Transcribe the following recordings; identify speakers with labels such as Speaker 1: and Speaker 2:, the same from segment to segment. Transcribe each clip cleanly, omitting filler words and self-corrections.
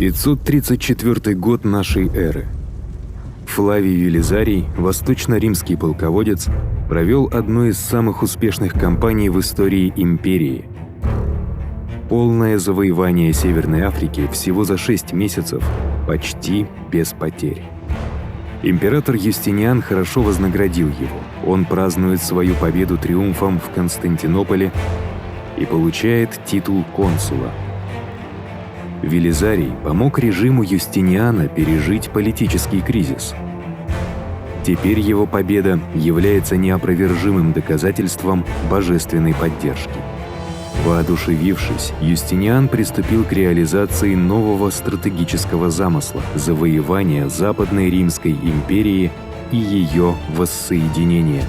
Speaker 1: 534 год нашей эры. Флавий Велизарий, восточно-римский полководец, провел одну из самых успешных кампаний в истории империи. Полное завоевание Северной Африки всего за 6 месяцев, почти без потерь. Император Юстиниан хорошо вознаградил его. Он празднует свою победу триумфом в Константинополе и получает титул консула. Велизарий помог режиму Юстиниана пережить политический кризис. Теперь его победа является неопровержимым доказательством божественной поддержки. Воодушевившись, Юстиниан приступил к реализации нового стратегического замысла – завоевания Западной Римской империи и ее воссоединения.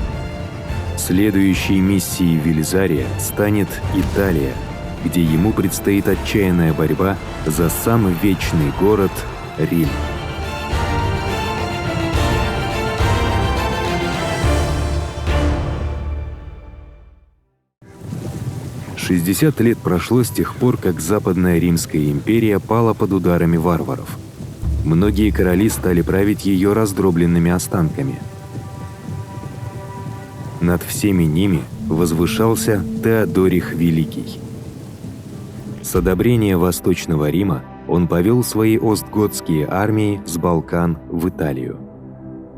Speaker 1: Следующей миссией Велизария станет Италия, где ему предстоит отчаянная борьба за самый вечный город Рим. «60 лет прошло с тех пор, как Западная Римская империя пала под ударами варваров. Многие короли стали править ее раздробленными останками. Над всеми ними возвышался Теодорих Великий. С одобрения Восточного Рима он повел свои остготские армии с Балкан в Италию.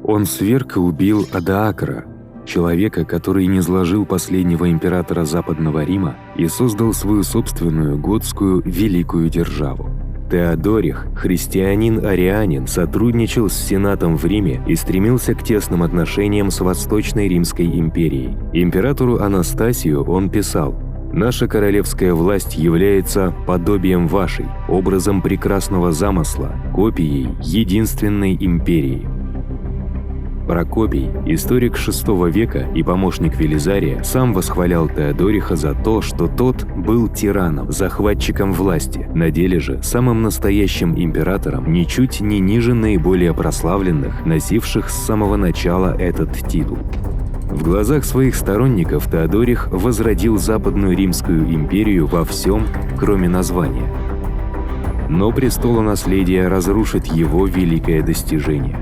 Speaker 1: Он сверг и убил Адаакра, человека, который низложил последнего императора Западного Рима и создал свою собственную готскую великую державу. Теодорих, христианин-арианин, сотрудничал с Сенатом в Риме и стремился к тесным отношениям с Восточной Римской империей. Императору Анастасию он писал: «Наша королевская власть является подобием вашей, образом прекрасного замысла, копией единственной империи». Прокопий, историк VI века и помощник Велизария, сам восхвалял Теодориха за то, что тот был тираном, захватчиком власти, на деле же самым настоящим императором, ничуть не ниже наиболее прославленных, носивших с самого начала этот титул. В глазах своих сторонников Теодорих возродил Западную Римскую империю во всем, кроме названия. Но престолонаследие разрушит его великое достижение.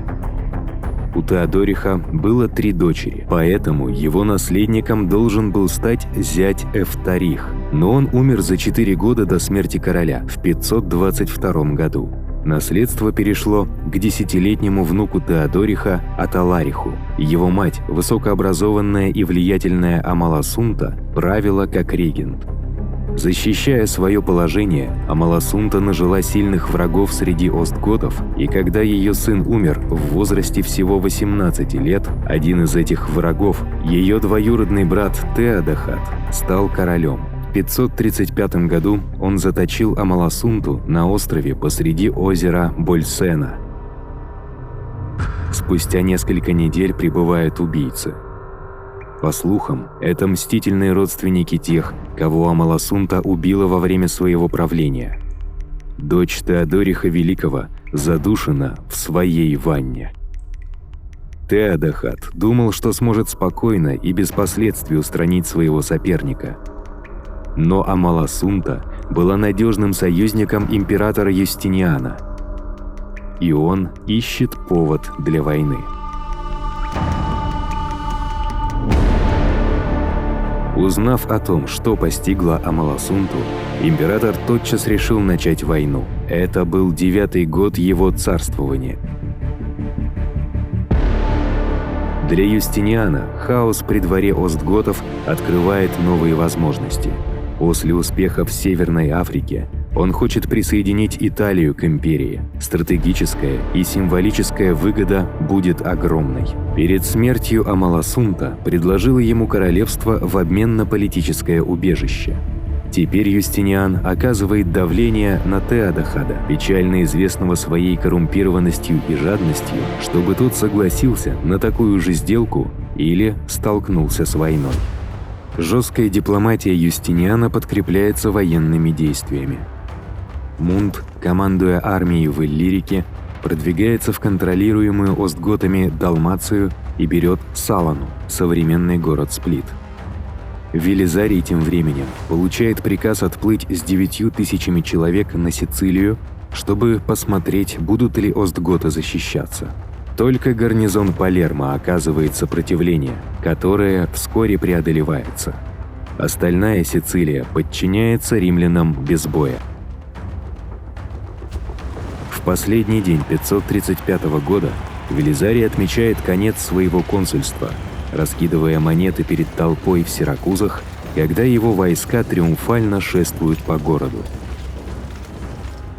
Speaker 1: У Теодориха было 3 дочери, поэтому его наследником должен был стать зять Эфтарих, но он умер за 4 года до смерти короля в 522 году. Наследство перешло к 10-летнему внуку Теодориха Аталариху. Его мать, высокообразованная и влиятельная Амаласунта, правила как регент. Защищая свое положение, Амаласунта нажила сильных врагов среди остготов, и когда ее сын умер в возрасте всего 18 лет, один из этих врагов, ее двоюродный брат Теодахат, стал королем. В 535 году он заточил Амаласунту на острове посреди озера Больсена. Спустя несколько недель прибывают убийцы. По слухам, это мстительные родственники тех, кого Амаласунта убила во время своего правления. Дочь Теодориха Великого задушена в своей ванне. Теодахат думал, что сможет спокойно и без последствий устранить своего соперника. Но Амаласунта была надежным союзником императора Юстиниана, и он ищет повод для войны. Узнав о том, что постигло Амаласунту, император тотчас решил начать войну. Это был 9-й год его царствования. Для Юстиниана хаос при дворе остготов открывает новые возможности. После успеха в Северной Африке он хочет присоединить Италию к империи. Стратегическая и символическая выгода будет огромной. Перед смертью Амаласунта предложила ему королевство в обмен на политическое убежище. Теперь Юстиниан оказывает давление на Теодахада, печально известного своей коррумпированностью и жадностью, чтобы тот согласился на такую же сделку или столкнулся с войной. Жесткая дипломатия Юстиниана подкрепляется военными действиями. Мунт, командуя армией в Иллирике, продвигается в контролируемую остготами Далмацию и берет Салону, современный город Сплит. Велизарий тем временем получает приказ отплыть с 9 000 человек на Сицилию чтобы посмотреть, будут ли остготы защищаться. Только гарнизон Палермо оказывает сопротивление, которое вскоре преодолевается. Остальная Сицилия подчиняется римлянам без боя. В последний день 535 года Велизарий отмечает конец своего консульства, раскидывая монеты перед толпой в Сиракузах, когда его войска триумфально шествуют по городу.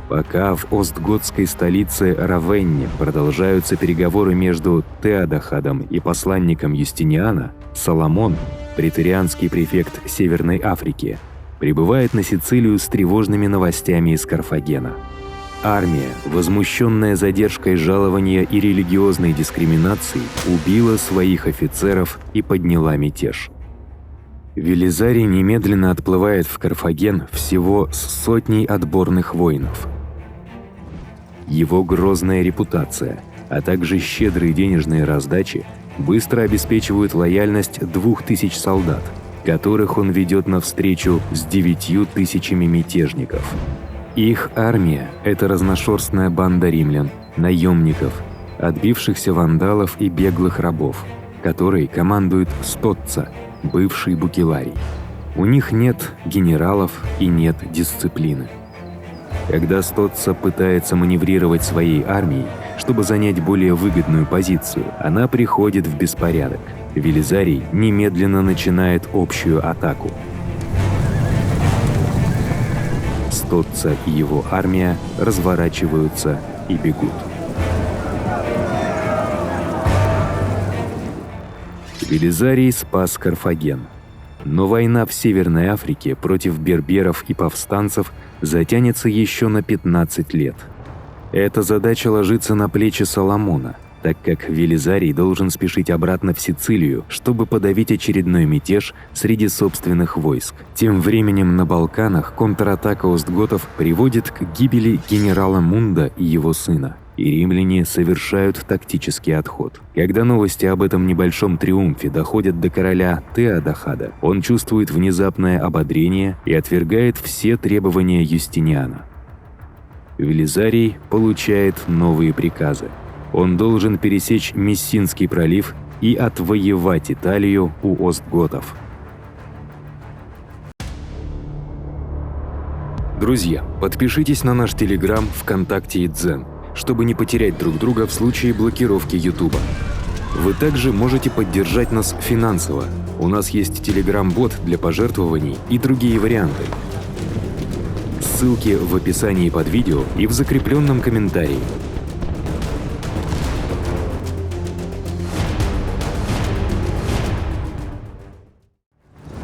Speaker 1: Пока в остготской столице Равенне продолжаются переговоры между Теодохадом и посланником Юстиниана, Соломон, преторианский префект Северной Африки, прибывает на Сицилию с тревожными новостями из Карфагена. Армия, возмущенная задержкой жалования и религиозной дискриминацией, убила своих офицеров и подняла мятеж. Велизарий немедленно отплывает в Карфаген всего с сотней отборных воинов. Его грозная репутация, а также щедрые денежные раздачи быстро обеспечивают лояльность 2000 солдат, которых он ведет навстречу с 9000 мятежников. Их армия – это разношерстная банда римлян, наемников, отбившихся вандалов и беглых рабов, которой командует Стотца, бывший букеларий. У них нет генералов и нет дисциплины. Когда Стотца пытается маневрировать своей армией, чтобы занять более выгодную позицию, она приходит в беспорядок. Велизарий немедленно начинает общую атаку. Стотца и его армия разворачиваются и бегут. Велизарий спас Карфаген. Но война в Северной Африке против берберов и повстанцев затянется еще на 15 лет. Эта задача ложится на плечи Соломона, так как Велизарий должен спешить обратно в Сицилию, чтобы подавить очередной мятеж среди собственных войск. Тем временем на Балканах контратака остготов приводит к гибели генерала Мунда и его сына, и римляне совершают тактический отход. Когда новости об этом небольшом триумфе доходят до короля Теодохада, он чувствует внезапное ободрение и отвергает все требования Юстиниана. Велизарий получает новые приказы. Он должен пересечь Мессинский пролив и отвоевать Италию у остготов. Друзья, подпишитесь на наш Телеграм, ВКонтакте и Дзен, чтобы не потерять друг друга в случае блокировки Ютуба. Вы также можете поддержать нас финансово. У нас есть Телеграм-бот для пожертвований и другие варианты. Ссылки в описании под видео и в закрепленном комментарии.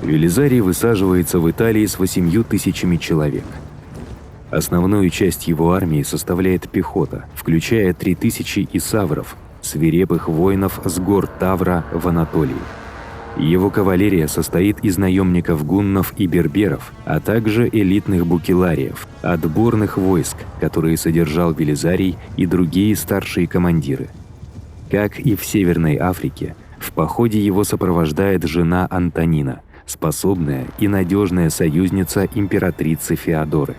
Speaker 1: Велизарий высаживается в Италии с 8000 человек. Основную часть его армии составляет пехота, включая 3000 исавров, свирепых воинов с гор Тавра в Анатолии. Его кавалерия состоит из наемников гуннов и берберов, а также элитных букелариев, отборных войск, которые содержал Велизарий и другие старшие командиры. Как и в Северной Африке, в походе его сопровождает жена Антонина, способная и надежная союзница императрицы Феодоры.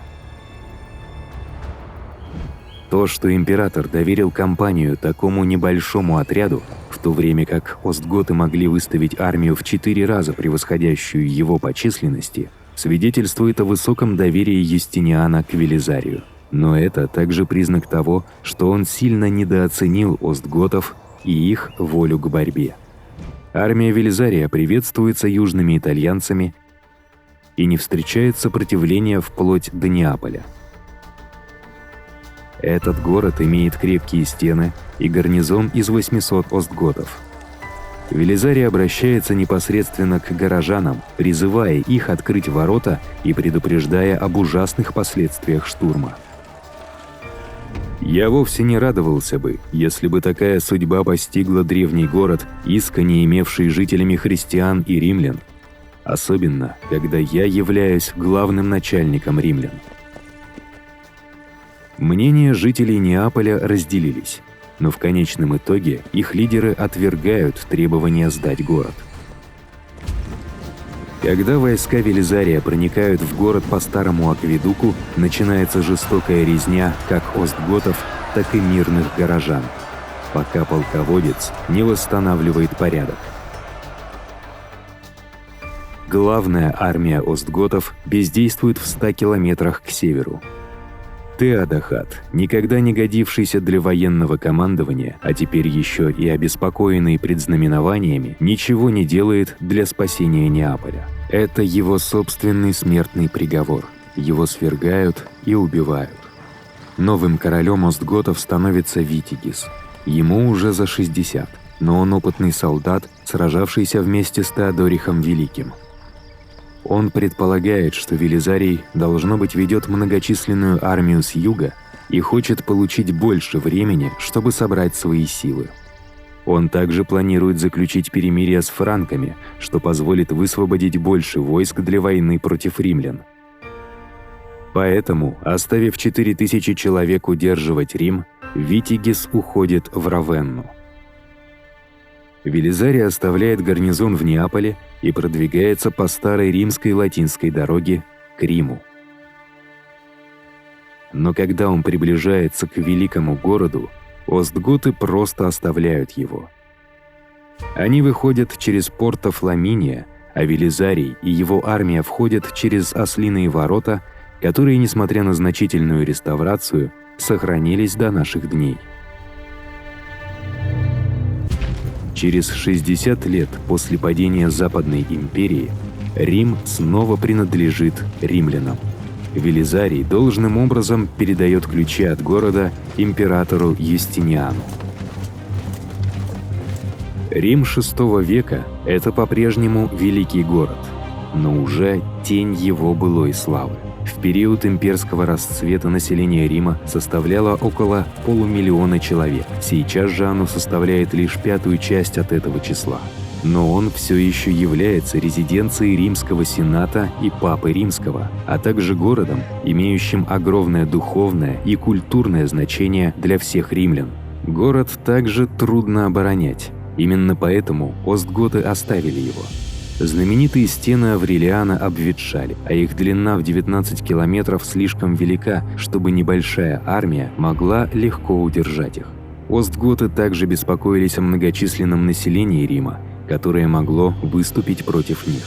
Speaker 1: То, что император доверил кампанию такому небольшому отряду, в то время как остготы могли выставить армию в 4 раза превосходящую его по численности, свидетельствует о высоком доверии Юстиниана к Велизарию. Но это также признак того, что он сильно недооценил остготов и их волю к борьбе. Армия Велизария приветствуется южными итальянцами и не встречает сопротивления вплоть до Неаполя. Этот город имеет крепкие стены и гарнизон из 800 остготов. Велизарий обращается непосредственно к горожанам, призывая их открыть ворота и предупреждая об ужасных последствиях штурма. «Я вовсе не радовался бы, если бы такая судьба постигла древний город, искони имевший жителями христиан и римлян, особенно, когда я являюсь главным начальником римлян». Мнения жителей Неаполя разделились, но в конечном итоге их лидеры отвергают требования сдать город. Когда войска Велизария проникают в город по старому акведуку, начинается жестокая резня как остготов, так и мирных горожан, пока полководец не восстанавливает порядок. Главная армия остготов бездействует в 100 километрах к северу. Теодахат, никогда не годившийся для военного командования, а теперь еще и обеспокоенный предзнаменованиями, ничего не делает для спасения Неаполя. Это его собственный смертный приговор. Его свергают и убивают. Новым королем остготов становится Витигис. Ему уже за 60, но он опытный солдат, сражавшийся вместе с Теодорихом Великим. Он предполагает, что Велизарий, должно быть, ведет многочисленную армию с юга и хочет получить больше времени, чтобы собрать свои силы. Он также планирует заключить перемирие с франками, что позволит высвободить больше войск для войны против римлян. Поэтому, оставив 4000 человек удерживать Рим, Витигис уходит в Равенну. Велизарий оставляет гарнизон в Неаполе и продвигается по старой римской латинской дороге к Риму. Но когда он приближается к великому городу, остготы просто оставляют его. Они выходят через порто Фламиния, а Велизарий и его армия входят через Ослиные ворота, которые, несмотря на значительную реставрацию, сохранились до наших дней. Через 60 лет после падения Западной империи Рим снова принадлежит римлянам. Велизарий должным образом передает ключи от города императору Юстиниану. Рим VI века – это по-прежнему великий город, но уже тень его былой славы. В период имперского расцвета население Рима составляло около 500 000 человек. Сейчас же оно составляет лишь 1/5 часть от этого числа. Но он все еще является резиденцией Римского Сената и Папы Римского, а также городом, имеющим огромное духовное и культурное значение для всех римлян. Город также трудно оборонять. Именно поэтому остготы оставили его. Знаменитые стены Аврелиана обветшали, а их длина в 19 километров слишком велика, чтобы небольшая армия могла легко удержать их. Остготы также беспокоились о многочисленном населении Рима, которое могло выступить против них.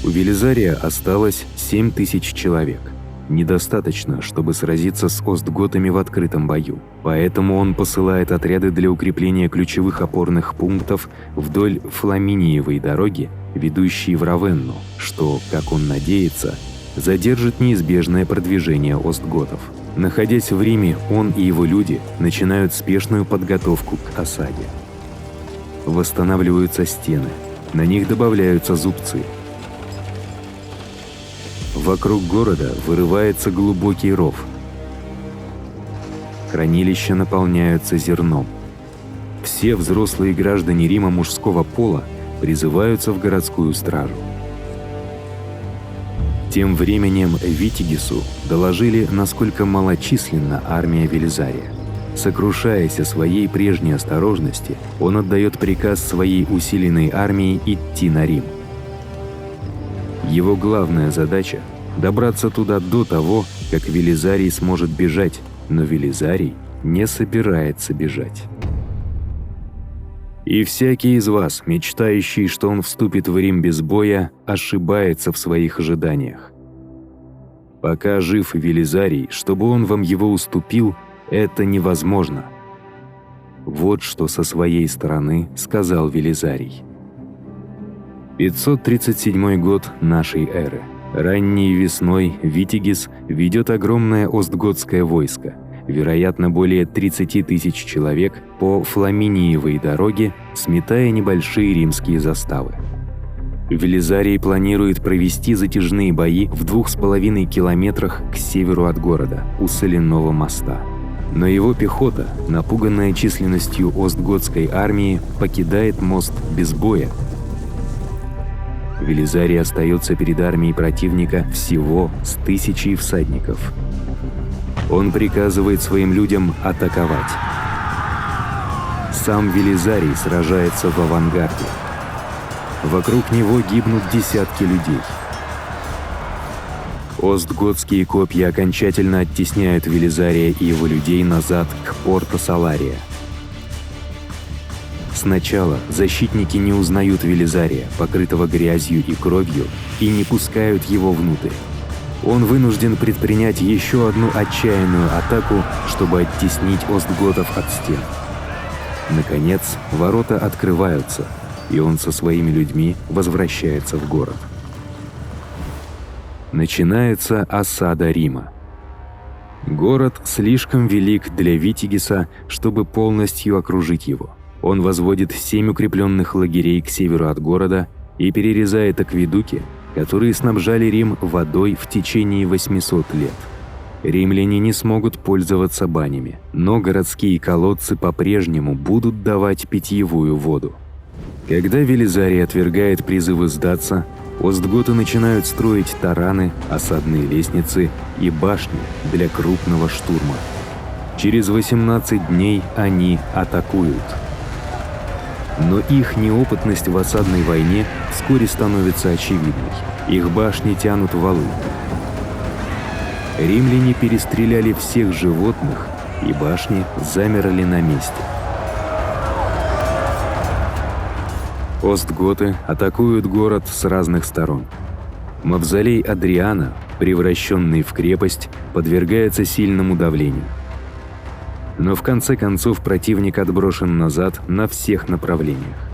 Speaker 1: У Велизария осталось 7000 человек. Недостаточно, чтобы сразиться с остготами в открытом бою. Поэтому он посылает отряды для укрепления ключевых опорных пунктов вдоль Фламиниевой дороги, ведущей в Равенну, что, как он надеется, задержит неизбежное продвижение остготов. Находясь в Риме, он и его люди начинают спешную подготовку к осаде. Восстанавливаются стены, на них добавляются зубцы. Вокруг города вырывается глубокий ров. Хранилища наполняются зерном. Все взрослые граждане Рима мужского пола призываются в городскую стражу. Тем временем Витигису доложили, насколько малочисленна армия Велизария. Сокрушаясь о своей прежней осторожности, он отдает приказ своей усиленной армии идти на Рим. Его главная задача – добраться туда до того, как Велизарий сможет бежать, но Велизарий не собирается бежать. И всякий из вас, мечтающий, что он вступит в Рим без боя, ошибается в своих ожиданиях. Пока жив Велизарий, чтобы он вам его уступил, это невозможно. Вот что со своей стороны сказал Велизарий. 537 год нашей эры. Ранней весной Витигис ведет огромное остготское войско, вероятно, более 30 000 человек, по Фламиниевой дороге, сметая небольшие римские заставы. Велизарий планирует провести затяжные бои в 2,5 километрах к северу от города, у соляного моста. Но его пехота, напуганная численностью остготской армии, покидает мост без боя. Велизарий остается перед армией противника всего с 1000 всадников. Он приказывает своим людям атаковать. Сам Велизарий сражается в авангарде. Вокруг него гибнут десятки людей. Остготские копья окончательно оттесняют Велизария и его людей назад к Порто Салария. Сначала защитники не узнают Велизария, покрытого грязью и кровью, и не пускают его внутрь. Он вынужден предпринять еще одну отчаянную атаку, чтобы оттеснить остготов от стен. Наконец, ворота открываются, и он со своими людьми возвращается в город. Начинается осада Рима. Город слишком велик для Витигиса, чтобы полностью окружить его. Он возводит 7 укрепленных лагерей к северу от города и перерезает акведуки, которые снабжали Рим водой в течение 800 лет. Римляне не смогут пользоваться банями, но городские колодцы по-прежнему будут давать питьевую воду. Когда Велизарий отвергает призывы сдаться, остготы начинают строить тараны, осадные лестницы и башни для крупного штурма. Через 18 дней они атакуют. Но их неопытность в осадной войне вскоре становится очевидной. Их башни тянут валы. Римляне перестреляли всех животных, и башни замерли на месте. Остготы атакуют город с разных сторон. Мавзолей Адриана, превращенный в крепость, подвергается сильному давлению. Но в конце концов противник отброшен назад на всех направлениях.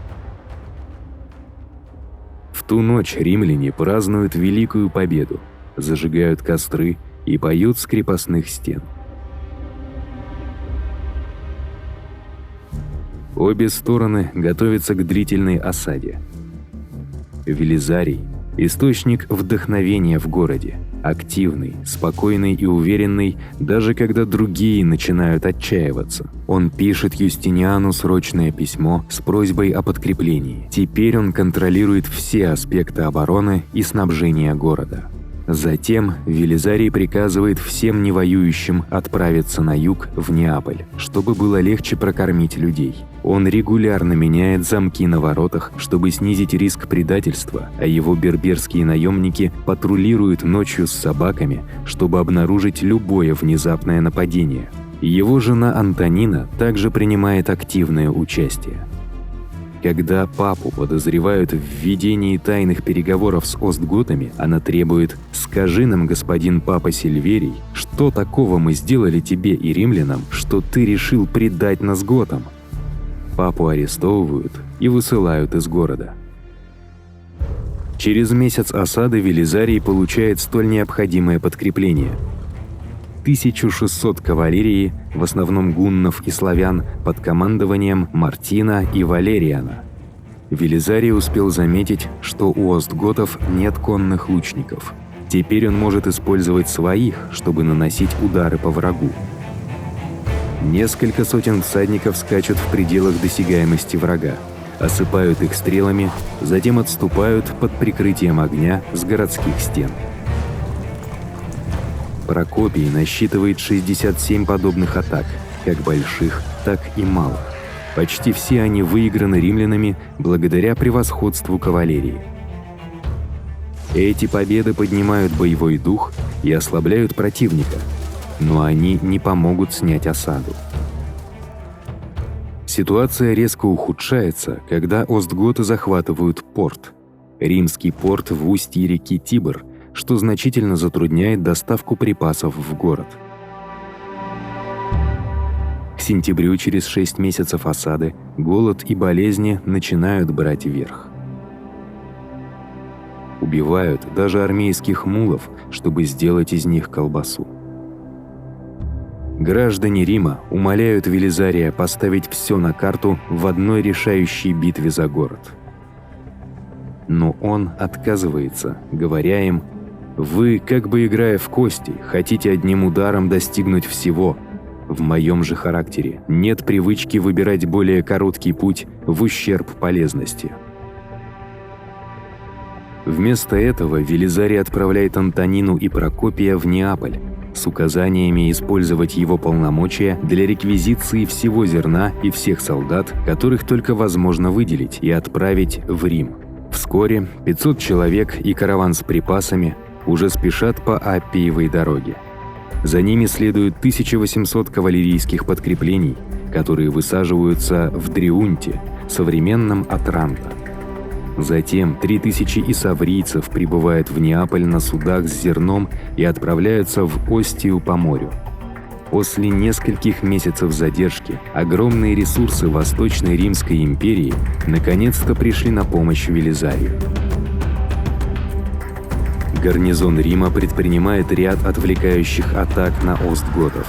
Speaker 1: В ту ночь римляне празднуют великую победу, зажигают костры и поют с крепостных стен. Обе стороны готовятся к длительной осаде. Велизарий – источник вдохновения в городе, активный, спокойный и уверенный, даже когда другие начинают отчаиваться. Он пишет Юстиниану срочное письмо с просьбой о подкреплении. Теперь он контролирует все аспекты обороны и снабжения города. Затем Велизарий приказывает всем невоюющим отправиться на юг, в Неаполь, чтобы было легче прокормить людей. Он регулярно меняет замки на воротах, чтобы снизить риск предательства, а его берберские наемники патрулируют ночью с собаками, чтобы обнаружить любое внезапное нападение. Его жена Антонина также принимает активное участие. Когда папу подозревают в ведении тайных переговоров с остготами, она требует: «Скажи нам, господин папа Сильверий, что такого мы сделали тебе и римлянам, что ты решил предать нас готам?» Папу арестовывают и высылают из города. Через месяц осады Велизарий получает столь необходимое подкрепление. 1600 кавалерии, в основном гуннов и славян, под командованием Мартина и Валериана. Велизарий успел заметить, что у остготов нет конных лучников. Теперь он может использовать своих, чтобы наносить удары по врагу. Несколько сотен всадников скачут в пределах досягаемости врага, осыпают их стрелами, затем отступают под прикрытием огня с городских стен. Прокопий насчитывает 67 подобных атак, как больших, так и малых. Почти все они выиграны римлянами благодаря превосходству кавалерии. Эти победы поднимают боевой дух и ослабляют противника, но они не помогут снять осаду. Ситуация резко ухудшается, когда остготы захватывают порт, римский порт в устье реки Тибр, что значительно затрудняет доставку припасов в город. К сентябрю, через 6 месяцев осады, голод и болезни начинают брать верх. Убивают даже армейских мулов, чтобы сделать из них колбасу. Граждане Рима умоляют Велизария поставить все на карту в одной решающей битве за город. Но он отказывается, говоря им: «Вы, как бы играя в кости, хотите одним ударом достигнуть всего. В моем же характере нет привычки выбирать более короткий путь в ущерб полезности». Вместо этого Велизарий отправляет Антонину и Прокопия в Неаполь с указаниями использовать его полномочия для реквизиции всего зерна и всех солдат, которых только возможно выделить, и отправить в Рим. Вскоре 500 человек и караван с припасами уже спешат по Аппиевой дороге. За ними следуют 1800 кавалерийских подкреплений, которые высаживаются в Дриунте, современном Отранто. Затем 3000 исаврийцев прибывают в Неаполь на судах с зерном и отправляются в Остию по морю. После нескольких месяцев задержки огромные ресурсы Восточной Римской империи наконец-то пришли на помощь Велизарию. Гарнизон Рима предпринимает ряд отвлекающих атак на остготов.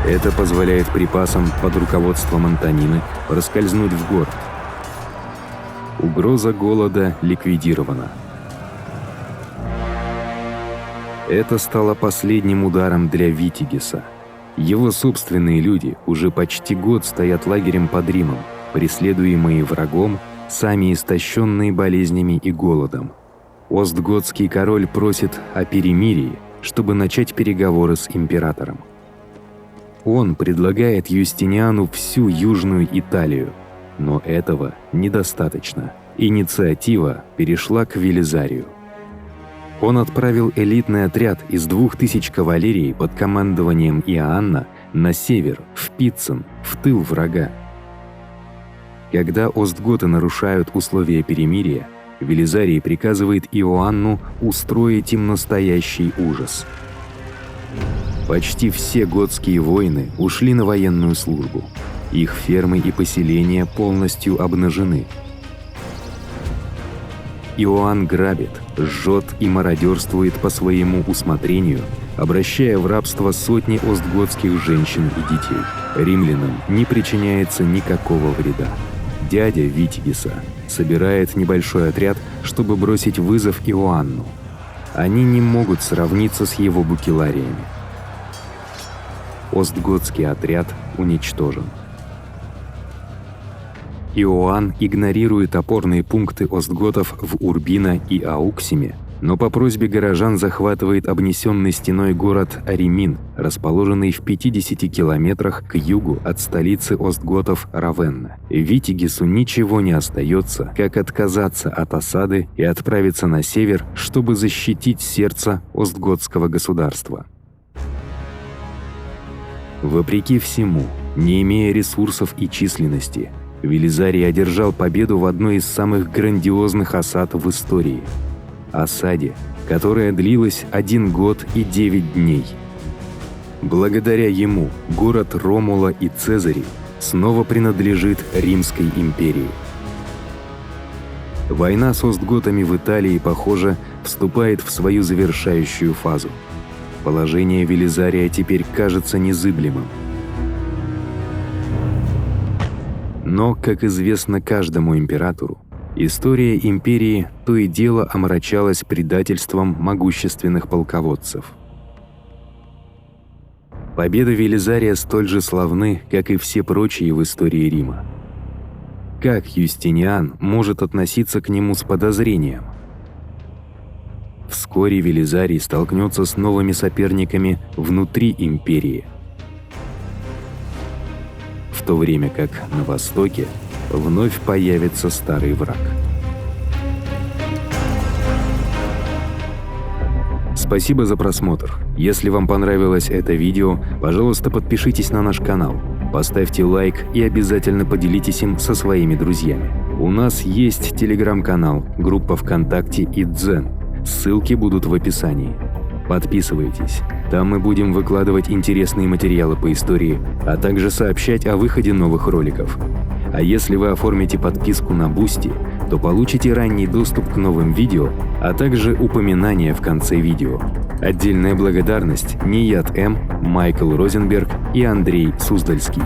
Speaker 1: Это позволяет припасам под руководством Антонины проскользнуть в город. Угроза голода ликвидирована. Это стало последним ударом для Витигеса. Его собственные люди уже почти год стоят лагерем под Римом, преследуемые врагом, сами истощенные болезнями и голодом. Остготский король просит о перемирии, чтобы начать переговоры с императором. Он предлагает Юстиниану всю Южную Италию, но этого недостаточно. Инициатива перешла к Велизарию. Он отправил элитный отряд из 2000 кавалерии под командованием Иоанна на север, в Пиццен, в тыл врага. Когда остготы нарушают условия перемирия, Велизарий приказывает Иоанну устроить им настоящий ужас. Почти все готские воины ушли на военную службу. Их фермы и поселения полностью обнажены. Иоанн грабит, жжет и мародерствует по своему усмотрению, обращая в рабство сотни остготских женщин и детей. Римлянам не причиняется никакого вреда. Дядя Витигеса собирает небольшой отряд, чтобы бросить вызов Иоанну. Они не могут сравниться с его букелариями. Остготский отряд уничтожен. Иоанн игнорирует опорные пункты остготов в Урбино и Ауксиме, но по просьбе горожан захватывает обнесенный стеной город Аримин, расположенный в 50 километрах к югу от столицы остготов Равенна. Витигесу ничего не остается, как отказаться от осады и отправиться на север, чтобы защитить сердце остготского государства. Вопреки всему, не имея ресурсов и численности, Велизарий одержал победу в одной из самых грандиозных осад в истории. Осаде, которая длилась 1 год и 9 дней. Благодаря ему город Ромула и Цезарей снова принадлежит Римской империи. Война с остготами в Италии, похоже, вступает в свою завершающую фазу. Положение Велизария теперь кажется незыблемым. Но, как известно каждому императору, история империи то и дело омрачалась предательством могущественных полководцев. Победы Велизария столь же славны, как и все прочие в истории Рима. Как Юстиниан может относиться к нему с подозрением? Вскоре Велизарий столкнется с новыми соперниками внутри империи. В то время как на востоке вновь появится старый враг. Спасибо за просмотр. Если вам понравилось это видео, пожалуйста, подпишитесь на наш канал, поставьте лайк и обязательно поделитесь им со своими друзьями. У нас есть телеграм-канал, группа ВКонтакте и Дзен. Ссылки будут в описании. Подписывайтесь. Там мы будем выкладывать интересные материалы по истории, а также сообщать о выходе новых роликов. А если вы оформите подписку на Boosty, то получите ранний доступ к новым видео, а также упоминания в конце видео. Отдельная благодарность Ният М, Майкл Розенберг и Андрей Суздальский.